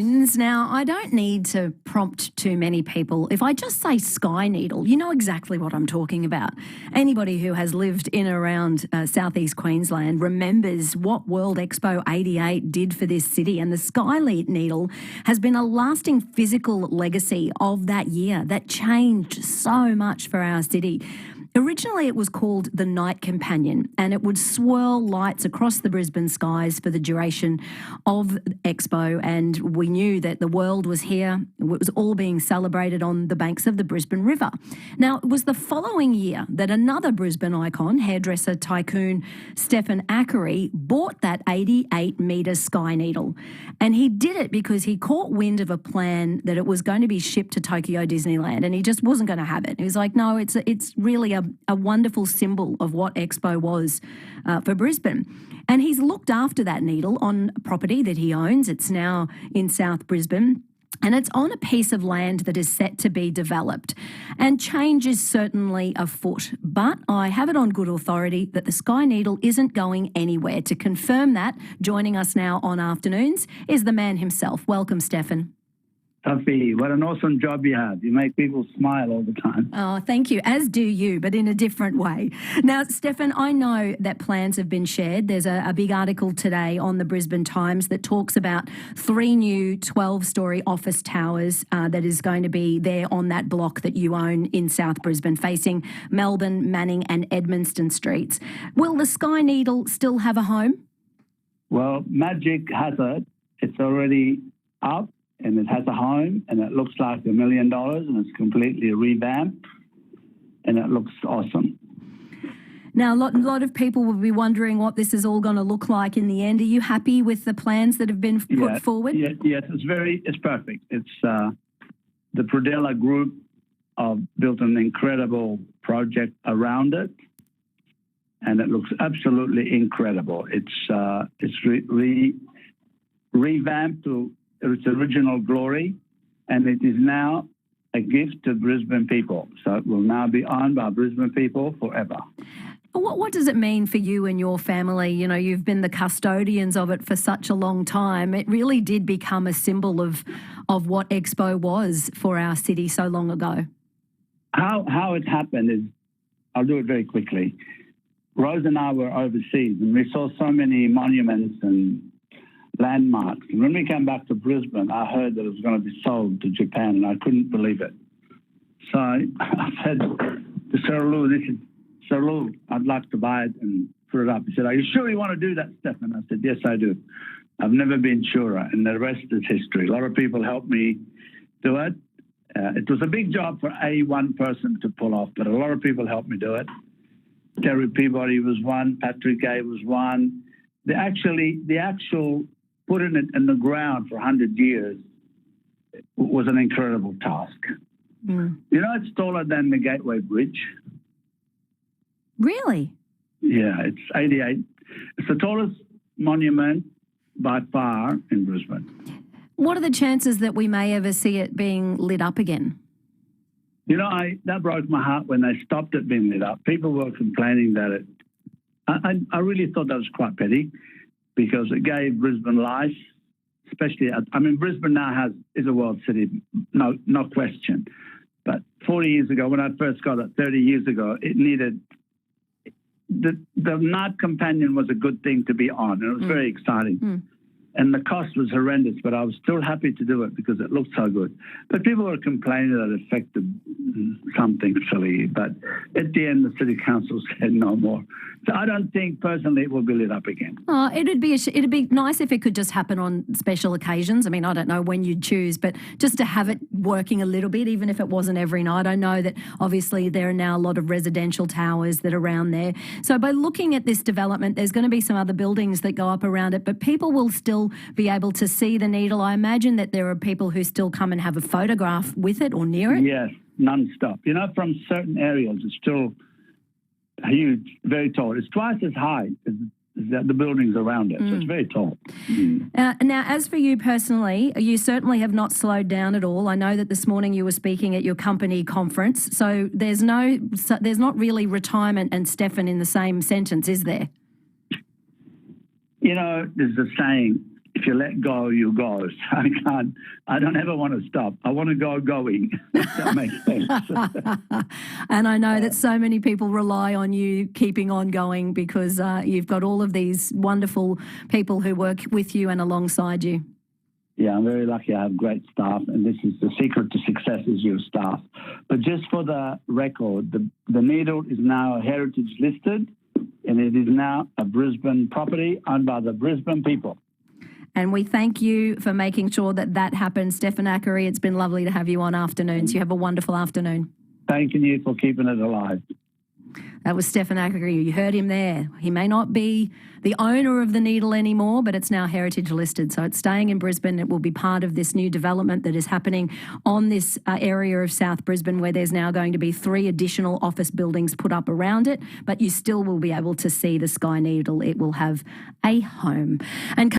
Now, I don't need to prompt too many people. If I just say Sky Needle, you know exactly what I'm talking about. Anybody who has lived in and around southeast Queensland remembers what World Expo 88 did for this city, and the Sky Needle has been a lasting physical legacy of that year that changed so much for our city. Originally, it was called the Night Companion, and it would swirl lights across the Brisbane skies for the duration of Expo, and we knew that the world was here. It was all being celebrated on the banks of the Brisbane River. Now, it was the following year that another Brisbane icon, hairdresser tycoon Stephen Akery, bought that 88-metre Sky Needle, and he did it because he caught wind of a plan that it was going to be shipped to Tokyo Disneyland, and he just wasn't going to have it. He was like, no, it's really a wonderful symbol of what Expo was for Brisbane. And he's looked after that needle on property that he owns. It's now in South Brisbane. And it's on a piece of land that is set to be developed. And change is certainly afoot. But I have it on good authority that the Sky Needle isn't going anywhere. To confirm that, joining us now on Afternoons is the man himself. Welcome, Stephen. Tuffy, what an awesome job you have. You make people smile all the time. Oh, thank you, as do you, but in a different way. Now, Stephen, I know that plans have been shared. There's a big article today on the Brisbane Times that talks about 3 new 12-storey office towers that is going to be there on that block that you own in South Brisbane, facing Melbourne, Manning and Edmundston streets. Will the Sky Needle still have a home? Well, magic has it. It's already up. And it has a home, and it looks like $1 million, and it's completely revamped, and it looks awesome. Now, a lot of people will be wondering what this is all going to look like in the end. Are you happy with the plans that have been put forward? Yes, it's perfect. It's the Pradella Group built an incredible project around it, and it looks absolutely incredible. It's revamped to its original glory, and it is now a gift to Brisbane people. So it will now be owned by Brisbane people forever. What does it mean for you and your family? You know, you've been the custodians of it for such a long time. It really did become a symbol of what Expo was for our city so long ago. How it happened is, I'll do it very quickly. Rose and I were overseas, and we saw so many monuments and landmarks. And when we came back to Brisbane, I heard that it was going to be sold to Japan, and I couldn't believe it. So I said to Sir Lou, I'd like to buy it and put it up. He said, are you sure you want to do that, Stephen? I said, yes, I do. I've never been surer, and the rest is history. A lot of people helped me do it. It was a big job for one person to pull off, but a lot of people helped me do it. Terry Peabody was one, Patrick Gay was one. The actual putting it in the ground for 100 years was an incredible task. Mm. You know, it's taller than the Gateway Bridge. Really? Yeah, it's 88. It's the tallest monument by far in Brisbane. What are the chances that we may ever see it being lit up again? You know, that broke my heart when they stopped it being lit up. People were complaining that I really thought that was quite petty, because it gave Brisbane life, especially, Brisbane now is a world city, no question. But 40 years ago, when I first got it, 30 years ago, it needed, the Night Companion was a good thing to be on, and it was very exciting. Mm. And the cost was horrendous, but I was still happy to do it because it looked so good. But people were complaining that it affected something silly. But at the end, the City Council said no more. So I don't think, personally, it will be lit up again. Oh, it'd be nice if it could just happen on special occasions. I mean, I don't know when you'd choose, but just to have it working a little bit, even if it wasn't every night. I know that obviously there are now a lot of residential towers that are around there. So by looking at this development, there's going to be some other buildings that go up around it, but people will still be able to see the needle. I imagine that there are people who still come and have a photograph with it or near it. Yes, non-stop. You know, from certain areas, it's still huge, very tall. It's twice as high as the buildings around it, so it's very tall. Now, as for you personally, you certainly have not slowed down at all. I know that this morning you were speaking at your company conference, so there's not really retirement and Stephen in the same sentence, is there? You know, there's a saying, if you let go, you go. So I don't ever want to stop. I want to go going, if that makes sense. And I know that so many people rely on you keeping on going because you've got all of these wonderful people who work with you and alongside you. Yeah, I'm very lucky. I have great staff, and this is the secret to success is your staff. But just for the record, the needle is now heritage listed, and it is now a Brisbane property owned by the Brisbane people. And we thank you for making sure that that happens. Stefan Ackery, it's been lovely to have you on Afternoons. You have a wonderful afternoon. Thank you for keeping it alive. That was Stefan Ackery. You heard him there. He may not be the owner of the needle anymore, but it's now heritage listed. So it's staying in Brisbane. It will be part of this new development that is happening on this area of South Brisbane, where there's now going to be 3 additional office buildings put up around it. But you still will be able to see the Sky Needle. It will have a home. And